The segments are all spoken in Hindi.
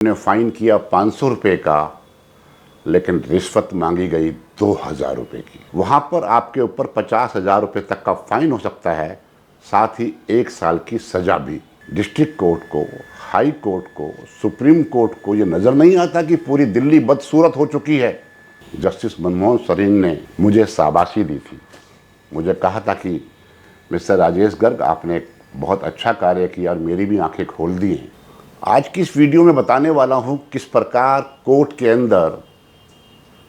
ने फाइन किया 500 रुपये का, लेकिन रिश्वत मांगी गई 2000 रुपये की। वहाँ पर आपके ऊपर 50,000 रुपये तक का फाइन हो सकता है, साथ ही 1 साल की सजा भी। डिस्ट्रिक्ट कोर्ट को, हाई कोर्ट को, सुप्रीम कोर्ट को ये नज़र नहीं आता कि पूरी दिल्ली बदसूरत हो चुकी है। जस्टिस मनमोहन सरीन ने मुझे शाबाशी दी थी, मुझे कहा था कि मिस्टर राजेश गर्ग, आपने एक बहुत अच्छा कार्य किया और मेरी भी आंखें खोल दी हैं। आज की इस वीडियो में बताने वाला हूं किस प्रकार कोर्ट के अंदर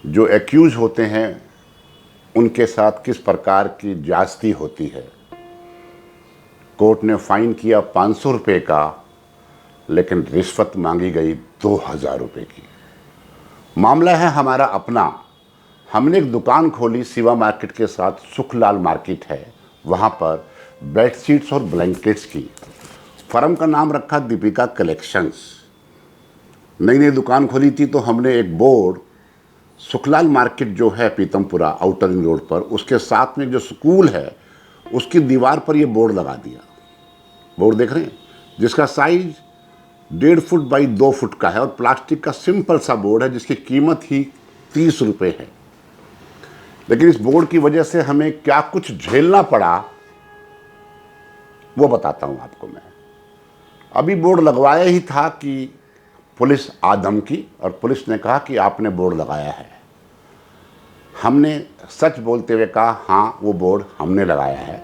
जो एक्यूज होते हैं उनके साथ किस प्रकार की ज्यादती होती है। कोर्ट ने फाइन किया 500 रुपये का, लेकिन रिश्वत मांगी गई 2000 रुपये की। मामला है हमारा अपना। हमने एक दुकान खोली शिवा मार्केट के साथ, सुखलाल मार्केट है, वहाँ पर बेडशीट्स और ब्लैंकेट्स की। फर्म का नाम रखा दीपिका कलेक्शंस। नई नई दुकान खोली थी तो हमने एक बोर्ड सुखलाल मार्केट जो है पीतमपुरा आउटर रिंग रोड पर, उसके साथ में जो स्कूल है उसकी दीवार पर ये बोर्ड लगा दिया। बोर्ड देख रहे हैं, जिसका साइज 1.5 फुट बाई 2 फुट का है और प्लास्टिक का सिंपल सा बोर्ड है जिसकी कीमत ही 30 रुपये है। लेकिन इस बोर्ड की वजह से हमें क्या कुछ झेलना पड़ा वो बताता हूं आपको मैं। अभी बोर्ड लगवाया ही था कि पुलिस आ धमकी और पुलिस ने कहा कि आपने बोर्ड लगाया है। हमने सच बोलते हुए कहा हाँ, वो बोर्ड हमने लगाया है।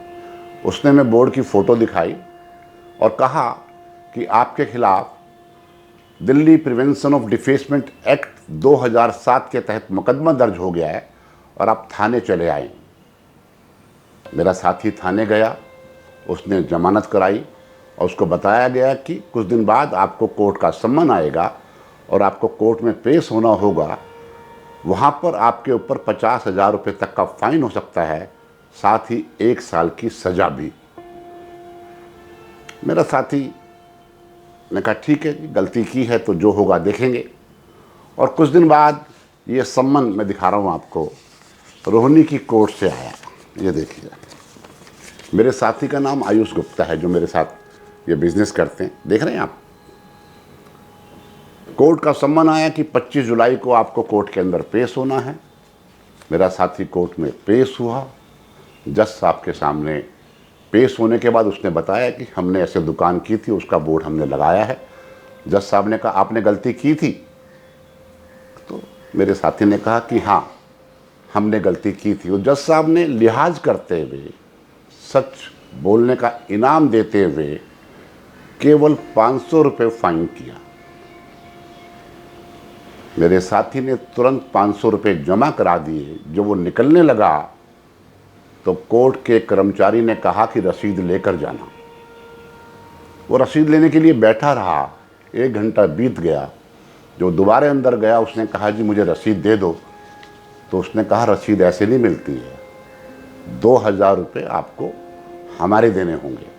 उसने हमें बोर्ड की फ़ोटो दिखाई और कहा कि आपके खिलाफ Delhi prevention of defacement act 2007 के तहत मुकदमा दर्ज हो गया है और आप थाने चले आए। मेरा साथी थाने गया, उसने जमानत कराई और उसको बताया गया कि कुछ दिन बाद आपको कोर्ट का सम्मन आएगा और आपको कोर्ट में पेश होना होगा। वहाँ पर आपके ऊपर 50,000 रुपये तक का फाइन हो सकता है, साथ ही 1 साल की सजा भी। मेरा साथी ने कहा ठीक है, गलती की है तो जो होगा देखेंगे। और कुछ दिन बाद ये सम्मन मैं दिखा रहा हूँ आपको, रोहिणी की कोर्ट से आया। ये देखिए, मेरे साथी का नाम आयुष गुप्ता है जो मेरे साथ ये बिजनेस करते हैं, देख रहे हैं आप। कोर्ट का सम्मन आया कि 25 जुलाई को आपको कोर्ट के अंदर पेश होना है। मेरा साथी कोर्ट में पेश हुआ। जज साहब के सामने पेश होने के बाद उसने बताया कि हमने ऐसे दुकान की थी, उसका बोर्ड हमने लगाया है। जज साहब ने कहा आपने गलती की थी? तो मेरे साथी ने कहा कि हाँ, हमने गलती की थी। और जज साहब ने लिहाज करते हुए, सच बोलने का इनाम देते हुए केवल 500 रुपये फाइन किया। मेरे साथी ने तुरंत 500 रुपये जमा करा दिए। जब वो निकलने लगा तो कोर्ट के कर्मचारी ने कहा कि रसीद लेकर जाना। वो रसीद लेने के लिए बैठा रहा, 1 घंटा बीत गया। जो दोबारा अंदर गया उसने कहा जी मुझे रसीद दे दो। तो उसने कहा रसीद ऐसे नहीं मिलती है, 2000 रुपये आपको हमारे देने होंगे।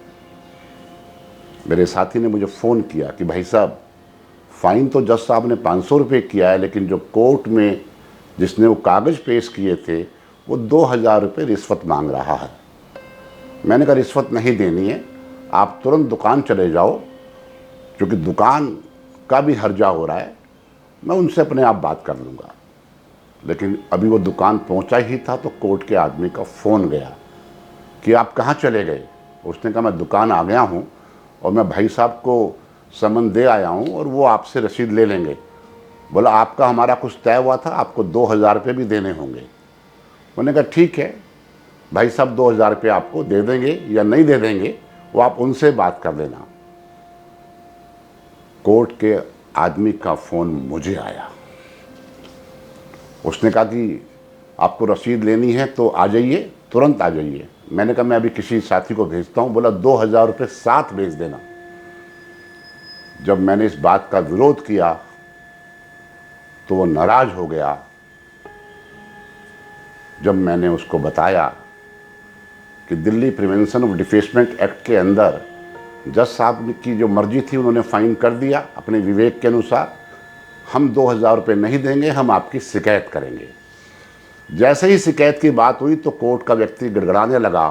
मेरे साथी ने मुझे फ़ोन किया कि भाई साहब, फ़ाइन तो जज साहब ने 500 रुपये किया है, लेकिन जो कोर्ट में जिसने वो कागज़ पेश किए थे वो 2000 रुपये रिश्वत मांग रहा है। मैंने कहा रिश्वत नहीं देनी है, आप तुरंत दुकान चले जाओ, क्योंकि दुकान का भी हर्जा हो रहा है, मैं उनसे अपने आप बात कर लूँगा। लेकिन अभी वो दुकान पहुँचा ही था तो कोर्ट के आदमी का फ़ोन गया कि आप कहाँ चले गए। उसने कहा मैं दुकान आ गया हूँ और मैं भाई साहब को समन दे आया हूँ और वो आपसे रसीद ले लेंगे। बोला आपका हमारा कुछ तय हुआ था, आपको 2000 रुपये भी देने होंगे। उन्होंने कहा ठीक है भाई साहब, 2000 रुपये आपको दे देंगे या नहीं दे देंगे वो आप उनसे बात कर लेना। कोर्ट के आदमी का फ़ोन मुझे आया। उसने कहा कि आपको रसीद लेनी है तो आ जाइए, तुरंत आ जाइए। मैंने कहा मैं अभी किसी साथी को भेजता हूँ। बोला 2000 रुपये साथ भेज देना। जब मैंने इस बात का विरोध किया तो वो नाराज हो गया। जब मैंने उसको बताया कि Delhi prevention of defacement act के अंदर जज साहब की जो मर्जी थी उन्होंने फ़ाइन कर दिया अपने विवेक के अनुसार, हम 2000 रुपये नहीं देंगे, हम आपकी शिकायत करेंगे। जैसे ही शिकायत की बात हुई तो कोर्ट का व्यक्ति गिड़गिड़ाने लगा।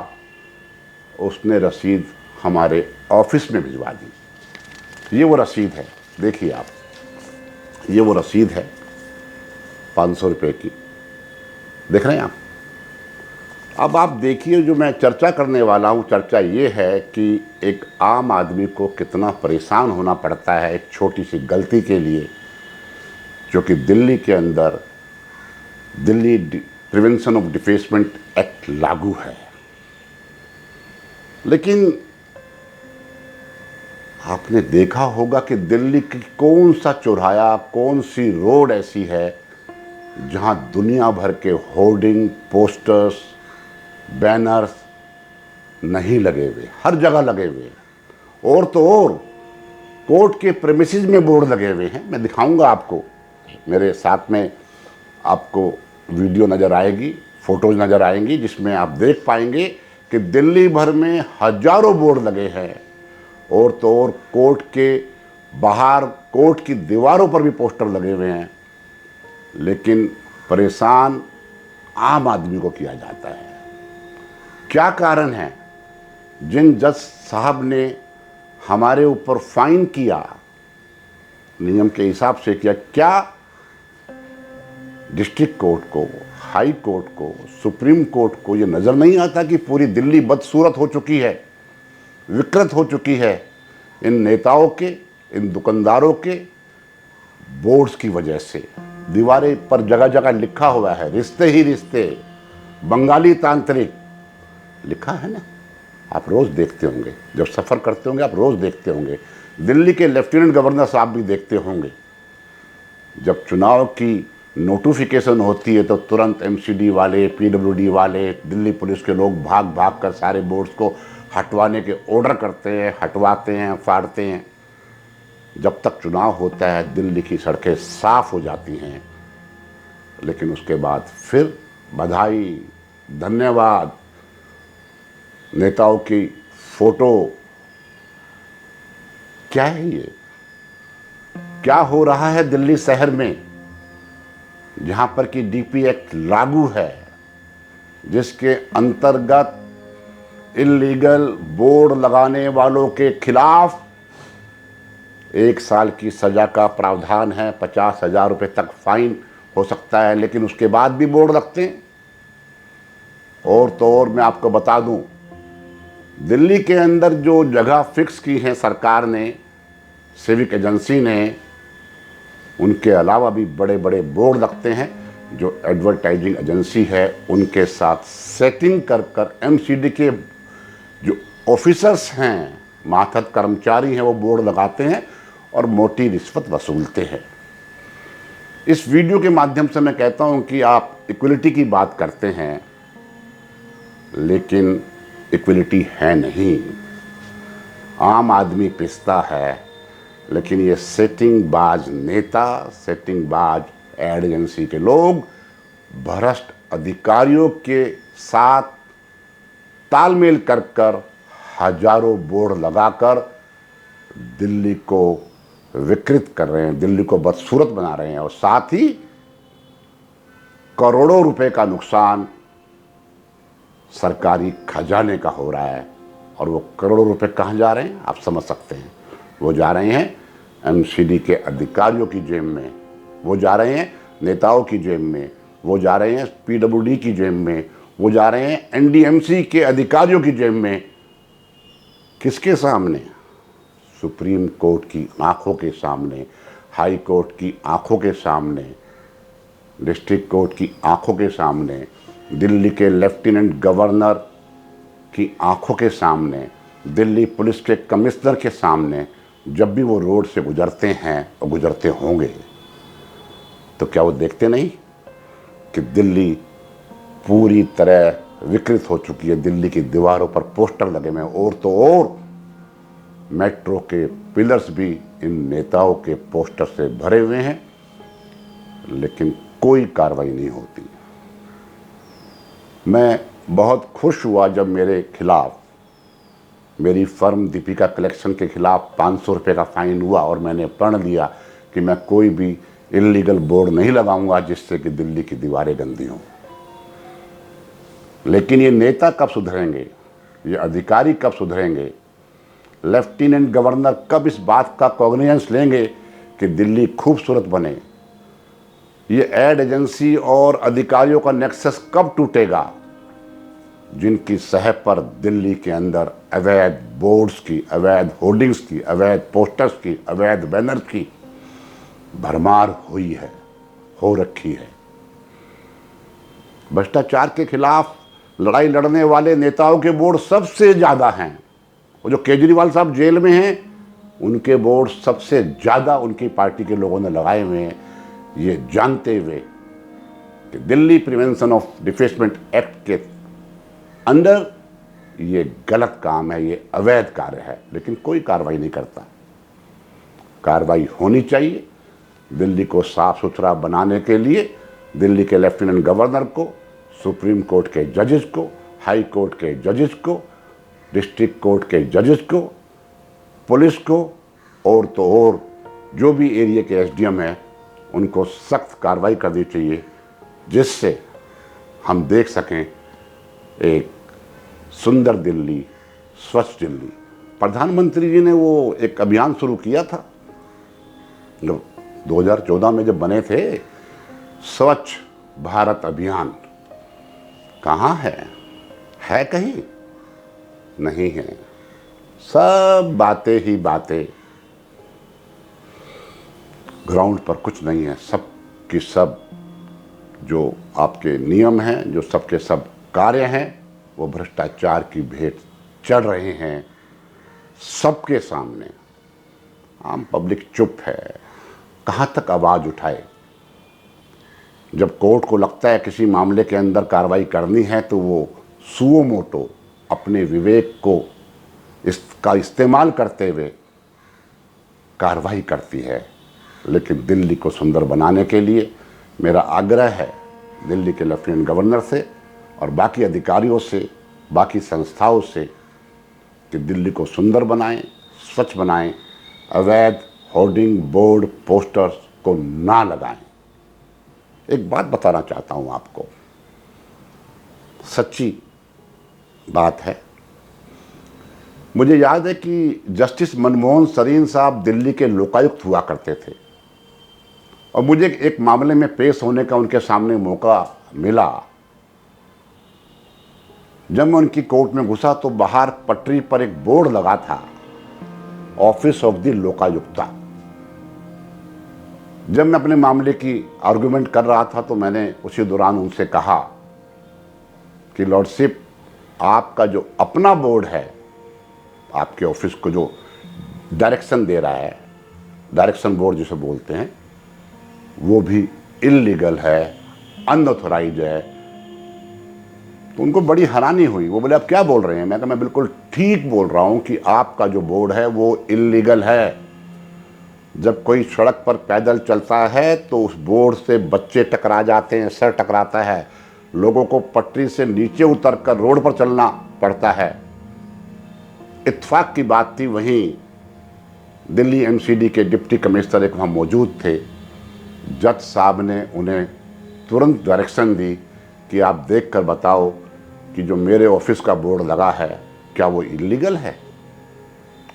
उसने रसीद हमारे ऑफिस में भिजवा दी। ये वो रसीद है, देखिए आप। ये वो रसीद है 500 रुपये की, देख रहे हैं आप। अब आप देखिए, जो मैं चर्चा करने वाला हूँ, चर्चा ये है कि एक आम आदमी को कितना परेशान होना पड़ता है एक छोटी सी गलती के लिए, जो कि दिल्ली के अंदर Delhi prevention of defacement act लागू है। लेकिन आपने देखा होगा कि दिल्ली की कौन सा चौराहा, कौन सी रोड ऐसी है जहां दुनिया भर के होर्डिंग, पोस्टर्स, बैनर्स नहीं लगे हुए, हर जगह लगे हुए। और तो और कोर्ट के प्रेमिसेस में बोर्ड लगे हुए हैं। मैं दिखाऊंगा आपको, मेरे साथ में आपको वीडियो नज़र आएगी, फोटोज नज़र आएंगी, जिसमें आप देख पाएंगे कि दिल्ली भर में हजारों बोर्ड लगे हैं। और तो और कोर्ट के बाहर, कोर्ट की दीवारों पर भी पोस्टर लगे हुए हैं। लेकिन परेशान आम आदमी को किया जाता है। क्या कारण है? जिन जज साहब ने हमारे ऊपर फाइन किया, नियम के हिसाब से किया, क्या डिस्ट्रिक्ट कोर्ट को, हाई कोर्ट को, सुप्रीम कोर्ट को ये नज़र नहीं आता कि पूरी दिल्ली बदसूरत हो चुकी है, विकृत हो चुकी है इन नेताओं के, इन दुकानदारों के बोर्ड्स की वजह से। दीवारें पर जगह जगह लिखा हुआ है, रिश्ते ही रिश्ते, बंगाली तांत्रिक लिखा है ना। आप रोज़ देखते होंगे, जब सफ़र करते होंगे आप रोज़ देखते होंगे। दिल्ली के लेफ्टिनेंट गवर्नर साहब भी देखते होंगे, जब चुनाव की नोटिफिकेशन होती है तो तुरंत एमसीडी वाले, पीडब्ल्यूडी वाले, दिल्ली पुलिस के लोग भाग भाग कर सारे बोर्ड्स को हटवाने के ऑर्डर करते हैं, हटवाते हैं, फाड़ते हैं। जब तक चुनाव होता है दिल्ली की सड़कें साफ हो जाती हैं, लेकिन उसके बाद फिर बधाई, धन्यवाद, नेताओं की फोटो। क्या है ये? क्या हो रहा है दिल्ली शहर में, जहां पर कि डीपी एक्ट लागू है, जिसके अंतर्गत इल्लीगल बोर्ड लगाने वालों के खिलाफ 1 साल की सजा का प्रावधान है, 50,000 रुपये तक फाइन हो सकता है। लेकिन उसके बाद भी बोर्ड लगते हैं। और तो और मैं आपको बता दूं, दिल्ली के अंदर जो जगह फिक्स की है सरकार ने, सिविक एजेंसी ने, उनके अलावा भी बड़े बड़े बोर्ड लगते हैं जो एडवर्टाइजिंग एजेंसी है उनके साथ सेटिंग कर कर एमसीडी के जो ऑफिसर्स हैं, मातहत कर्मचारी हैं, वो बोर्ड लगाते हैं और मोटी रिश्वत वसूलते हैं। इस वीडियो के माध्यम से मैं कहता हूं कि आप इक्वलिटी की बात करते हैं, लेकिन इक्वलिटी है नहीं। आम आदमी पिसता है, लेकिन ये सेटिंग बाज नेता, सेटिंग बाज एड एजेंसी के लोग भ्रष्ट अधिकारियों के साथ तालमेल कर कर हजारों बोर्ड लगाकर दिल्ली को विकृत कर रहे हैं, दिल्ली को बदसूरत बना रहे हैं। और साथ ही करोड़ों रुपए का नुकसान सरकारी खजाने का हो रहा है। और वो करोड़ों रुपए कहाँ जा रहे हैं आप समझ सकते हैं। वो जा रहे हैं एमसीडी के अधिकारियों की जेब में, वो जा रहे हैं नेताओं की जेब में, वो जा रहे हैं पीडब्ल्यूडी की जेब में, वो जा रहे हैं एनडीएमसी के अधिकारियों की जेब में। किसके सामने? सुप्रीम कोर्ट की आंखों के सामने, हाई कोर्ट की आंखों के सामने, डिस्ट्रिक्ट कोर्ट की आंखों के सामने, दिल्ली के लेफ्टिनेंट गवर्नर की आंखों के सामने, दिल्ली पुलिस के कमिश्नर के सामने। जब भी वो रोड से गुजरते हैं और गुजरते होंगे, तो क्या वो देखते नहीं कि दिल्ली पूरी तरह विकृत हो चुकी है, दिल्ली की दीवारों पर पोस्टर लगे हुए हैं। और तो और मेट्रो के पिलर्स भी इन नेताओं के पोस्टर से भरे हुए हैं, लेकिन कोई कार्रवाई नहीं होती। मैं बहुत खुश हुआ जब मेरे खिलाफ, मेरी फर्म दीपिका कलेक्शन के खिलाफ 500 रुपये का फाइन हुआ और मैंने प्रण लिया कि मैं कोई भी इल्लीगल बोर्ड नहीं लगाऊंगा जिससे कि दिल्ली की दीवारें गंदी हों। लेकिन ये नेता कब सुधरेंगे, ये अधिकारी कब सुधरेंगे, लेफ्टिनेंट गवर्नर कब इस बात का कॉग्निजेंस लेंगे कि दिल्ली खूबसूरत बने, ये एड एजेंसी और अधिकारियों का नेक्सस कब टूटेगा जिनकी सह पर दिल्ली के अंदर अवैध बोर्ड्स की, अवैध होर्डिंग्स की, अवैध पोस्टर्स की, अवैध बैनर की भरमार हुई है, हो रखी है। भ्रष्टाचार के खिलाफ लड़ाई लड़ने वाले नेताओं के बोर्ड सबसे ज़्यादा हैं। वो जो केजरीवाल साहब जेल में हैं, उनके बोर्ड सबसे ज़्यादा उनकी पार्टी के लोगों ने लगाए हुए हैं, ये जानते हुए कि Delhi prevention of defacement act के अंदर ये गलत काम है, ये अवैध कार्य है, लेकिन कोई कार्रवाई नहीं करता। कार्रवाई होनी चाहिए। दिल्ली को साफ सुथरा बनाने के लिए दिल्ली के लेफ्टिनेंट गवर्नर को, सुप्रीम कोर्ट के जजेस को, हाई कोर्ट के जजेस को, डिस्ट्रिक्ट कोर्ट के जजेस को, पुलिस को और तो और जो भी एरिया के एसडीएम हैं उनको सख्त कार्रवाई करनी चाहिए, जिससे हम देख सकें एक सुंदर दिल्ली, स्वच्छ दिल्ली। प्रधानमंत्री जी ने वो एक अभियान शुरू किया था जो 2014 में जब बने थे, स्वच्छ भारत अभियान। कहाँ है कहीं? नहीं है। सब बातें ही बातें, ग्राउंड पर कुछ नहीं है। सब की सब जो आपके नियम हैं, जो सबके सब कार्य हैं, वो भ्रष्टाचार की भेंट चढ़ रहे हैं सबके सामने। आम पब्लिक चुप है, कहाँ तक आवाज़ उठाए। जब कोर्ट को लगता है किसी मामले के अंदर कार्रवाई करनी है तो वो सुओ मोटो अपने विवेक को इसका इस्तेमाल करते हुए कार्रवाई करती है। लेकिन दिल्ली को सुंदर बनाने के लिए मेरा आग्रह है दिल्ली के लेफ्टिनेंट गवर्नर से और बाकी अधिकारियों से, बाकी संस्थाओं से कि दिल्ली को सुंदर बनाएं, स्वच्छ बनाएं, अवैध होर्डिंग, बोर्ड, पोस्टर्स को ना लगाएं। एक बात बताना चाहता हूं आपको, सच्ची बात है। मुझे याद है कि जस्टिस मनमोहन सरीन साहब दिल्ली के लोकायुक्त हुआ करते थे और मुझे एक मामले में पेश होने का उनके सामने मौका मिला। जब मैं उनकी कोर्ट में घुसा तो बाहर पटरी पर एक बोर्ड लगा था, ऑफिस ऑफ द लोकायुक्ता। जब मैं अपने मामले की आर्गुमेंट कर रहा था तो मैंने उसी दौरान उनसे कहा कि लॉर्डशिप, आपका जो अपना बोर्ड है, आपके ऑफिस को जो डायरेक्शन दे रहा है, डायरेक्शन बोर्ड जिसे बोलते हैं, वो भी इल्लीगल है, अनऑथराइज्ड है। तो उनको बड़ी हैरानी हुई। वो बोले आप क्या बोल रहे हैं? मैं कहा मैं बिल्कुल ठीक बोल रहा हूँ कि आपका जो बोर्ड है वो इल्लीगल है। जब कोई सड़क पर पैदल चलता है तो उस बोर्ड से बच्चे टकरा जाते हैं, सर टकराता है, लोगों को पटरी से नीचे उतरकर रोड पर चलना पड़ता है। इत्तेफाक की बात थी, वहीं दिल्ली एमसीडी के डिप्टी कमिश्नर एक वहाँ मौजूद थे। जज साहब ने उन्हें तुरंत डायरेक्शन दी कि आप देख कर बताओ कि जो मेरे ऑफिस का बोर्ड लगा है क्या वो इल्लीगल है,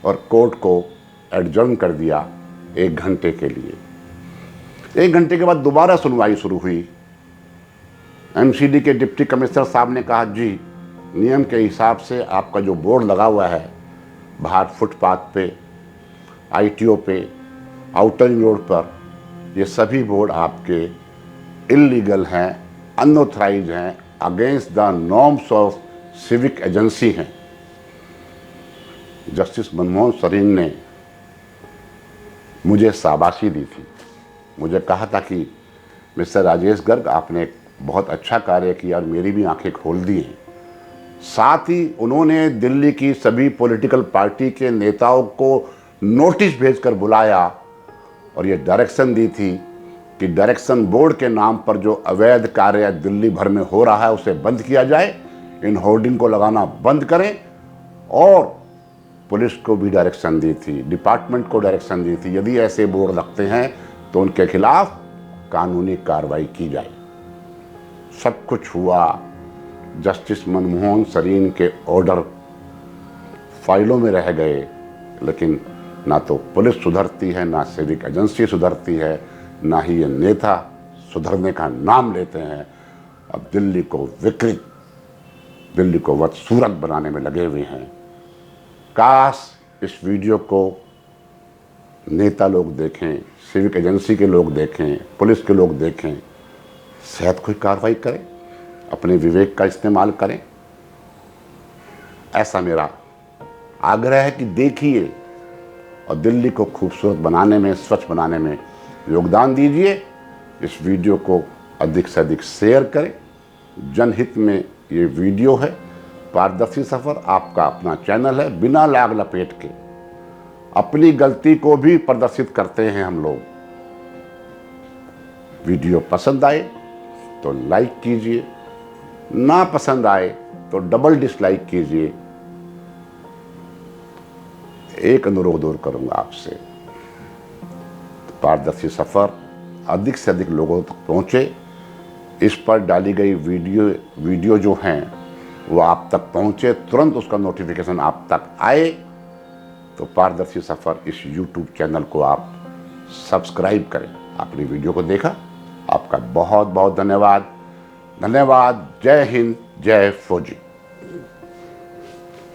और कोर्ट को एडजर्न कर दिया 1 घंटे के लिए। 1 घंटे के बाद दोबारा सुनवाई शुरू हुई। एमसीडी के डिप्टी कमिश्नर साहब ने कहा जी, नियम के हिसाब से आपका जो बोर्ड लगा हुआ है बाहर फुटपाथ पे, आईटीओ पे, आउटर रिंग रोड पर, ये सभी बोर्ड आपके इल्लीगल हैं, अनऑथराइज्ड हैं, against the norms of civic agency हैं। जस्टिस मनमोहन सरीन ने मुझे शाबाशी दी थी। मुझे कहा था कि मिस्टर राजेश गर्ग, आपने एक बहुत अच्छा कार्य किया और मेरी भी आंखें खोल दी हैं। साथ ही उन्होंने दिल्ली की सभी पॉलिटिकल पार्टी के नेताओं को नोटिस भेजकर बुलाया और ये डायरेक्शन दी थी कि डायरेक्शन बोर्ड के नाम पर जो अवैध कार्य दिल्ली भर में हो रहा है उसे बंद किया जाए, इन होर्डिंग को लगाना बंद करें। और पुलिस को भी डायरेक्शन दी थी, डिपार्टमेंट को डायरेक्शन दी थी, यदि ऐसे बोर्ड लगते हैं तो उनके खिलाफ कानूनी कार्रवाई की जाए। सब कुछ हुआ। जस्टिस मनमोहन सरीन के ऑर्डर फाइलों में रह गए, लेकिन ना तो पुलिस सुधरती है, ना सिविक एजेंसी सुधरती है, ना ही ये नेता सुधरने का नाम लेते हैं। अब दिल्ली को विकृत, दिल्ली को बदसूरत बनाने में लगे हुए हैं। काश इस वीडियो को नेता लोग देखें, सिविक एजेंसी के लोग देखें, पुलिस के लोग देखें, शायद कोई कार्रवाई करें, अपने विवेक का इस्तेमाल करें। ऐसा मेरा आग्रह है कि देखिए और दिल्ली को खूबसूरत बनाने में, स्वच्छ बनाने में योगदान दीजिए। इस वीडियो को अधिक से अधिक शेयर करें। जनहित में ये वीडियो है। पारदर्शी सफ़र आपका अपना चैनल है। बिना लाग लपेट के अपनी गलती को भी प्रदर्शित करते हैं हम लोग। वीडियो पसंद आए तो लाइक कीजिए, ना पसंद आए तो डबल डिसलाइक कीजिए। एक अनुरोध और करूंगा आपसे, पारदर्शी सफ़र अधिक से अधिक लोगों तक पहुंचे। इस पर डाली गई वीडियो जो हैं वो आप तक पहुंचे, तुरंत उसका नोटिफिकेशन आप तक आए। तो पारदर्शी सफ़र इस YouTube चैनल को आप सब्सक्राइब करें। आपने वीडियो को देखा, आपका बहुत बहुत धन्यवाद। धन्यवाद। जय हिंद, जय फौजी।